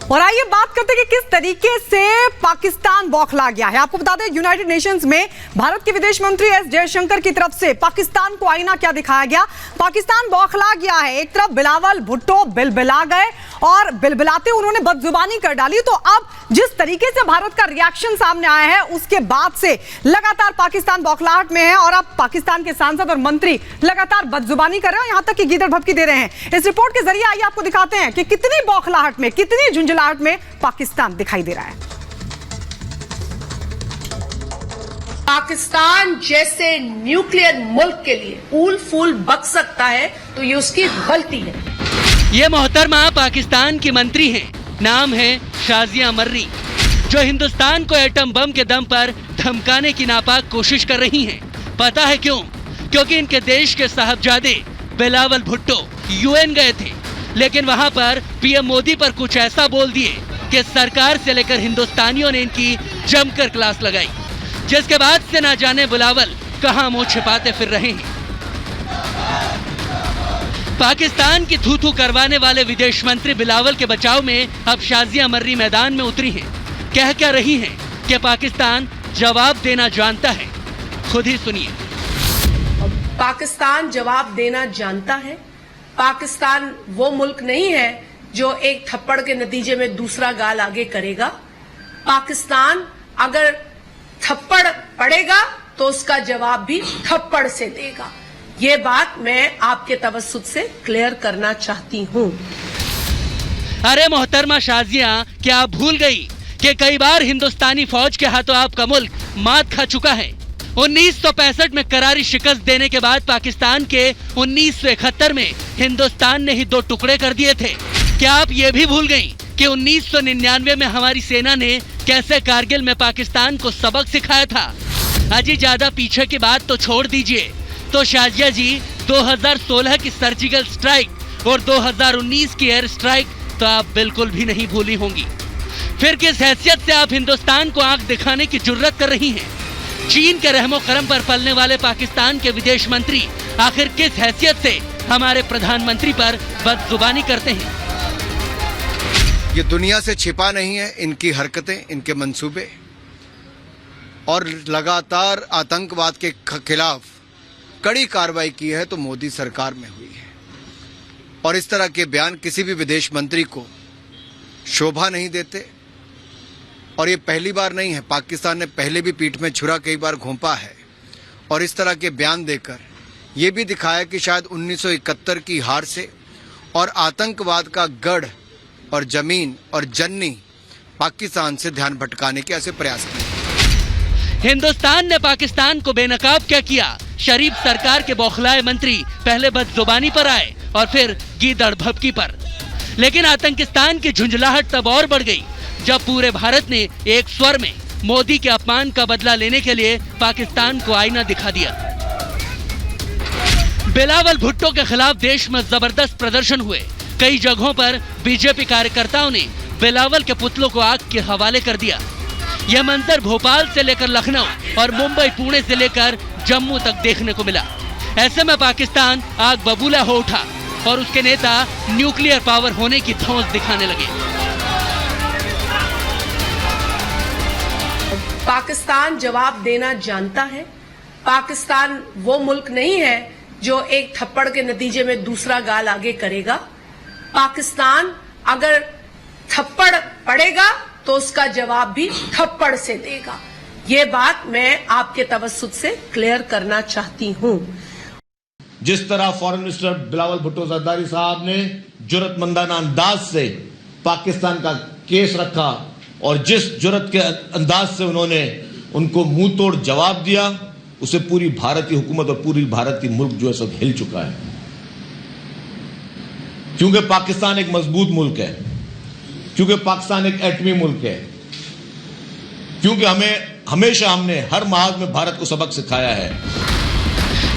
और आइए बात करते हैं कि किस तरीके से पाकिस्तान बौखला गया है। आपको बता दें, यूनाइटेड नेशंस में भारत के विदेश मंत्री एस जयशंकर की तरफ से पाकिस्तान को आईना क्या दिखाया गया। पाकिस्तान बौखला गया है। एक तरफ बिलावल भुट्टो बिलबिला गए और बिलबिलाते उन्होंने बदजुबानी कर डाली। तो अब जिस तरीके से भारत का रिएक्शन सामने आया है, उसके बाद से लगातार पाकिस्तान बौखलाहट में है और अब पाकिस्तान के सांसद और मंत्री लगातार बदजुबानी कर रहे हैं, यहां तक कि गीदड़ भभकी दे रहे हैं। इस रिपोर्ट के जरिए आइए आपको दिखाते हैं कि कितनी बौखलाहट में, कितनी झुंझलाहट में पाकिस्तान दिखाई दे रहा है। पाकिस्तान जैसे न्यूक्लियर मुल्क के लिए फूल फूल बक सकता है तो ये उसकी गलती है। ये मोहतरमा पाकिस्तान की मंत्री हैं, नाम है शाजिया मर्री, जो हिंदुस्तान को एटम बम के दम पर धमकाने की नापाक कोशिश कर रही हैं। पता है क्यों? क्योंकि इनके देश के साहबजादे बिलावल भुट्टो यूएन गए थे, लेकिन वहां पर पीएम मोदी पर कुछ ऐसा बोल दिए कि सरकार से लेकर हिंदुस्तानियों ने इनकी जमकर क्लास लगाई, जिसके बाद से ना जाने बिलावल कहां मुंह छिपाते फिर रहे हैं। पाकिस्तान की थू थू करवाने वाले विदेश मंत्री बिलावल के बचाव में अब शाजिया मर्री मैदान में उतरी हैं। कह क्या रही हैं कि पाकिस्तान जवाब देना जानता है। खुद ही सुनिए। पाकिस्तान जवाब देना जानता है। पाकिस्तान वो मुल्क नहीं है जो एक थप्पड़ के नतीजे में दूसरा गाल आगे करेगा। पाकिस्तान अगर थप्पड़ पड़ेगा तो उसका जवाब भी थप्पड़ से देगा। ये बात मैं आपके तवज्जुद से क्लियर करना चाहती हूँ। अरे मोहतरमा शाजिया, क्या आप भूल गई कि कई बार हिंदुस्तानी फौज के हाथों आपका मुल्क मात खा चुका है। 1965 में करारी शिकस्त देने के बाद पाकिस्तान के 1971 में हिंदुस्तान ने ही 2 टुकड़े कर दिए थे। क्या आप ये भी भूल गई कि 1999 में हमारी सेना ने कैसे कारगिल में पाकिस्तान को सबक सिखाया था? अजी ज्यादा पीछे की बात तो छोड़ दीजिए। तो शाजिया जी, 2016 की सर्जिकल स्ट्राइक और 2019 की एयर स्ट्राइक तो आप बिल्कुल भी नहीं भूली होंगी। फिर किस हैसियत से आप हिंदुस्तान को आंख दिखाने की जुर्रत कर रही हैं? चीन के रहमो करम पर पलने वाले पाकिस्तान के विदेश मंत्री आखिर किस हैसियत से हमारे प्रधानमंत्री पर बदजुबानी करते हैं? ये दुनिया से छिपा नहीं है इनकी हरकतें, इनके मंसूबे, और लगातार आतंकवाद के खिलाफ कड़ी कार्रवाई की है तो मोदी सरकार में हुई है। और इस तरह के बयान किसी भी विदेश मंत्री को शोभा नहीं देते। और ये पहली बार नहीं है, पाकिस्तान ने पहले भी पीठ में छुरा कई बार घोंपा है और इस तरह के बयान देकर ये भी दिखाया कि शायद 1971 की हार से और आतंकवाद का गढ़ और जमीन और जननी पाकिस्तान से ध्यान भटकाने के ऐसे प्रयास किए। हिंदुस्तान ने पाकिस्तान को बेनकाब क्या किया? शरीफ सरकार के बौखलाए मंत्री पहले बदजुबानी पर आए और फिर गीदड़ भभकी पर। लेकिन आतंकिस्तान की झुंझलाहट तब और बढ़ गई जब पूरे भारत ने एक स्वर में मोदी के अपमान का बदला लेने के लिए पाकिस्तान को आईना दिखा दिया। बिलावल भुट्टो के खिलाफ देश में जबरदस्त प्रदर्शन हुए। कई जगहों पर बीजेपी कार्यकर्ताओं ने बिलावल के पुतलों को आग के हवाले कर दिया। यह मंजर भोपाल से लेकर लखनऊ और मुंबई, पुणे से लेकर जम्मू तक देखने को मिला। ऐसे में पाकिस्तान आग बबूला हो उठा और उसके नेता न्यूक्लियर पावर होने की धौंस दिखाने लगे। पाकिस्तान जवाब देना जानता है। पाकिस्तान वो मुल्क नहीं है जो एक थप्पड़ के नतीजे में दूसरा गाल आगे करेगा। पाकिस्तान अगर थप्पड़ पड़ेगा तो उसका जवाब भी थप्पड़ से देगा। ये बात मैं आपके तवज्जुद से क्लियर करना चाहती हूँ। जिस तरह फॉरेन मिनिस्टर बिलावल भुट्टो जरदारी साहब ने जुर्रतमंदाना अंदाज से पाकिस्तान का केस रखा और जिस जुर्रत के अंदाज से उन्होंने उनको मुंह तोड़ जवाब दिया, उसे पूरी भारतीय हुकूमत और पूरी भारतीय मुल्क जो है सब हिल चुका है। क्योंकि पाकिस्तान एक मजबूत मुल्क है, क्योंकि पाकिस्तान एक एटमी मुल्क है, क्योंकि हमने हर महाज में भारत को सबक सिखाया है।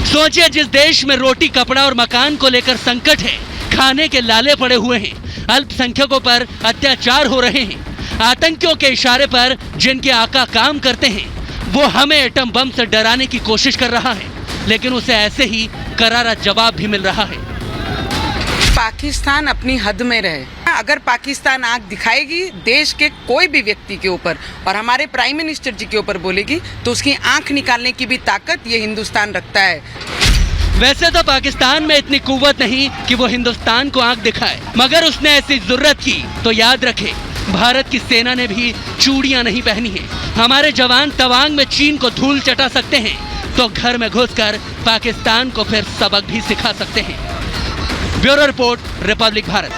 सोचिए, जिस देश में रोटी, कपड़ा और मकान को लेकर संकट है, खाने के लाले पड़े हुए हैं, अल्पसंख्यकों पर अत्याचार हो रहे हैं, आतंकियों के इशारे पर जिनके आका काम करते हैं, वो हमें एटम बम से डराने की कोशिश कर रहा है, लेकिन उसे ऐसे ही करारा जवाब भी मिल रहा है। पाकिस्तान अपनी हद में रहे। अगर पाकिस्तान आंख दिखाएगी देश के कोई भी व्यक्ति के ऊपर और हमारे प्राइम मिनिस्टर जी के ऊपर बोलेगी तो उसकी आंख निकालने की भी ताकत ये हिंदुस्तान रखता है। वैसे तो पाकिस्तान में इतनी कुव्वत नहीं कि वो हिंदुस्तान को आंख दिखाए, मगर उसने ऐसी जरूरत की तो याद रखे भारत की सेना ने भी चूड़ियां नहीं पहनी है। हमारे जवान तवांग में चीन को धूल चटा सकते हैं तो घर में घुसकर पाकिस्तान को फिर सबक भी सिखा सकते हैं। Bureau report, Republic Bharat.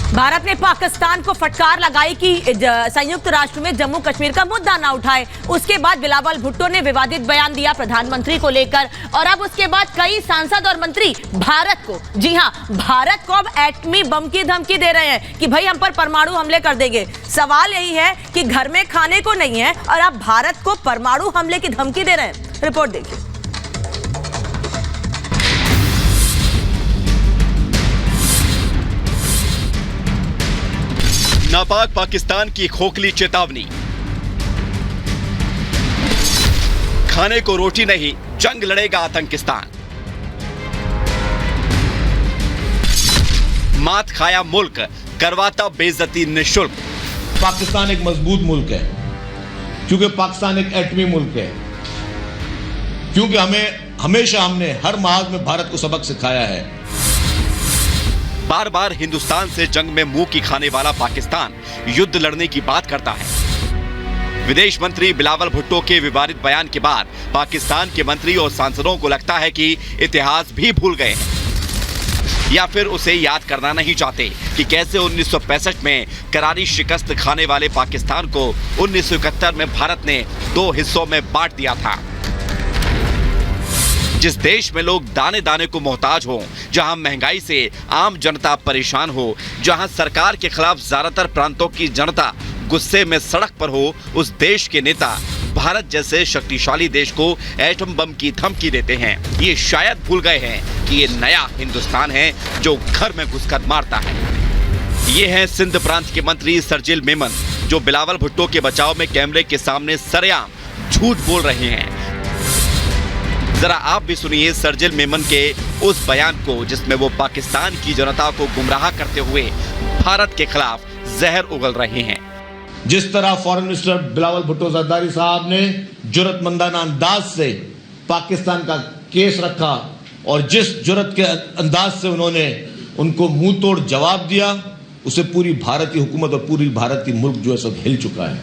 Bharat ने पाकिस्तान को फटकार लगाई कि संयुक्त राष्ट्र में जम्मू कश्मीर का मुद्दा ना उठाए। उसके बाद बिलावल भुट्टो ने विवादित बयान दिया प्रधानमंत्री को लेकर और अब उसके बाद कई सांसद और मंत्री भारत को, जी हां, भारत को अब एटमी बम की धमकी दे रहे हैं कि भाई हम पर परमाणु हमले कर देंगे। सवाल यही है कि घर में खाने को नहीं है और अब भारत को परमाणु हमले की धमकी दे रहे हैं। रिपोर्ट देखिए। नापाक पाकिस्तान की खोखली चेतावनी। खाने को रोटी नहीं, जंग लड़ेगा आतंकिस्तान। मात खाया मुल्क, करवाता बेइज्जती निःशुल्क। पाकिस्तान एक मजबूत मुल्क है क्योंकि पाकिस्तान एक एटमी मुल्क है, क्योंकि हमने हर महाज में भारत को सबक सिखाया है। बार बार हिंदुस्तान से जंग में मुंह की खाने वाला पाकिस्तान युद्ध लड़ने की बात करता है। विदेश मंत्री बिलावल भुट्टो के विवादित बयान के बाद पाकिस्तान के मंत्री और सांसदों को लगता है कि इतिहास भी भूल गए हैं या फिर उसे याद करना नहीं चाहते कि कैसे 1965 में करारी शिकस्त खाने वाले पाकिस्तान को 1971 में भारत ने 2 हिस्सों में बांट दिया था। जिस देश में लोग दाने दाने को मोहताज हो, जहां महंगाई से आम जनता परेशान हो, जहां सरकार के खिलाफ ज्यादातर प्रांतों की जनता गुस्से में सड़क पर हो, उस देश के नेता भारत जैसे शक्तिशाली देश को एटम बम की धमकी देते हैं। ये शायद भूल गए हैं कि ये नया हिंदुस्तान है जो घर में घुसकर मारता है। ये हैं सिंध प्रांत के मंत्री शरजील मेमन, जो बिलावल भुट्टो के बचाव में कैमरे के सामने सरेआम झूठ बोल रहे हैं। जरा आप भी सुनिए शरजील मेमन के उस बयान को जिसमें वो पाकिस्तान की जनता को गुमराह करते हुए भारत के खिलाफ जहर उगल रहे हैं। जिस तरह फॉरेन मिनिस्टर बिलावल भुट्टो जरदारी साहब ने जुर्रतमंदाना अंदाज से पाकिस्तान का केस रखा और जिस जुर्रत के अंदाज से उन्होंने उनको मुंह तोड़ जवाब दिया, उसे पूरी भारतीय हुकूमत और पूरी भारतीय मुल्क जो है सब हिल चुका है।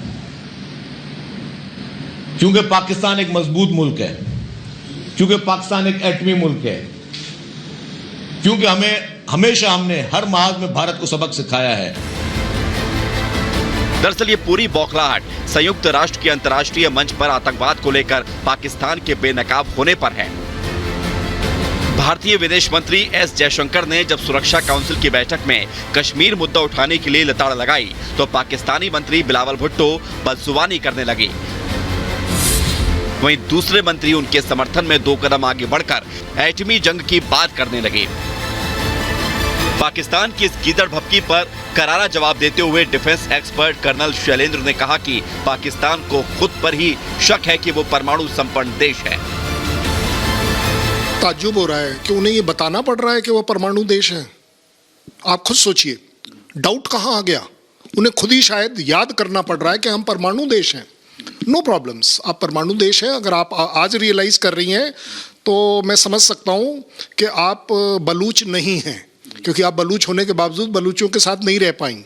क्योंकि पाकिस्तान एक मजबूत मुल्क है, क्योंकि पाकिस्तान एक एटमी मुल्क है, क्योंकि हमने हर महाज में भारत को सबक सिखाया है। दरअसल ये पूरी बौखलाहट संयुक्त राष्ट्र के अंतर्राष्ट्रीय मंच पर आतंकवाद को लेकर पाकिस्तान के बेनकाब होने पर है। भारतीय विदेश मंत्री एस जयशंकर ने जब सुरक्षा काउंसिल की बैठक में कश्मीर मुद्दा उठाने के लिए लताड़ लगाई तो पाकिस्तानी मंत्री बिलावल भुट्टो बदजुबानी करने लगे। वहीं दूसरे मंत्री उनके समर्थन में 2 कदम आगे बढ़कर एटमी जंग की बात करने लगे। पाकिस्तान की इस गीदड़ भपकी पर करारा जवाब देते हुए डिफेंस एक्सपर्ट कर्नल शैलेंद्र ने कहा कि पाकिस्तान को खुद पर ही शक है कि वो परमाणु संपन्न देश है। ताज्जुब हो रहा है कि उन्हें ये बताना पड़ रहा है कि वो परमाणु देश है। आप खुद सोचिए, डाउट कहाँ आ गया? उन्हें खुद ही शायद याद करना पड़ रहा है कि हम परमाणु देश हैं। नो प्रॉब्लम्स, आप परमाणु देश हैं। अगर आप आज रियलाइज कर रही हैं तो मैं समझ सकता हूं कि आप बलूच नहीं हैं, क्योंकि आप बलूच होने के बावजूद बलूचों के साथ नहीं रह पाई।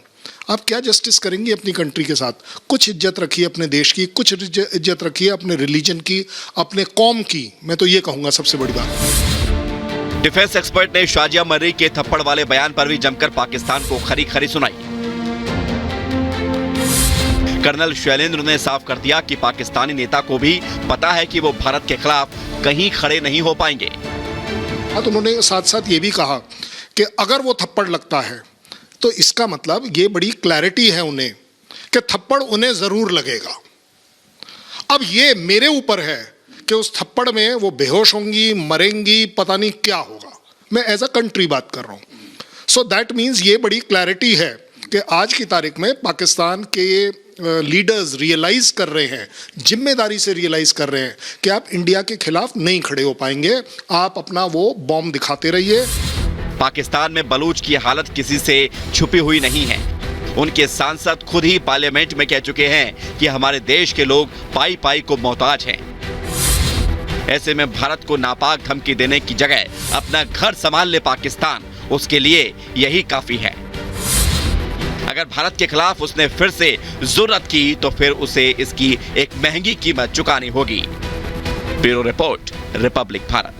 आप क्या जस्टिस करेंगी अपनी कंट्री के साथ? कुछ इज्जत रखिए अपने देश की, कुछ इज्जत रखिए अपने रिलीजन की, अपने कौम की। मैं तो ये कहूंगा सबसे बड़ी बात। डिफेंस एक्सपर्ट ने शाजिया मर्री के थप्पड़ वाले बयान पर भी जमकर पाकिस्तान को खरी खरी सुनाई। कर्नल शैलेंद्र ने साफ कर दिया कि पाकिस्तानी नेता को भी पता है कि वो भारत के खिलाफ कहीं खड़े नहीं हो पाएंगे। तो उन्होंने साथ साथ ये भी कहा कि अगर वो थप्पड़ लगता है तो इसका मतलब ये बड़ी क्लैरिटी है उन्हें कि थप्पड़ उन्हें जरूर लगेगा। अब ये मेरे ऊपर है कि उस थप्पड़ में वो बेहोश होंगी, मरेंगी, पता नहीं क्या होगा। मैं एज अ कंट्री बात कर रहा हूं। सो दैट मीन्स ये बड़ी क्लैरिटी है कि आज की तारीख में पाकिस्तान के लीडर्स रियलाइज कर रहे हैं, जिम्मेदारी से रियलाइज कर रहे हैं कि आप इंडिया के खिलाफ नहीं खड़े हो पाएंगे, आप अपना वो बॉम्ब दिखाते रहिए। पाकिस्तान में बलूच की हालत किसी से छुपी हुई नहीं है। उनके सांसद खुद ही पार्लियामेंट में कह चुके हैं कि हमारे देश के लोग पाई पाई को मोहताज हैं। ऐसे में भारत को नापाक धमकी देने की जगह अपना घर संभाल ले पाकिस्तान, उसके लिए यही काफी है। अगर भारत के खिलाफ उसने फिर से जुर्रत की तो फिर उसे इसकी एक महंगी कीमत चुकानी होगी। Bureau report, Republic Bharat.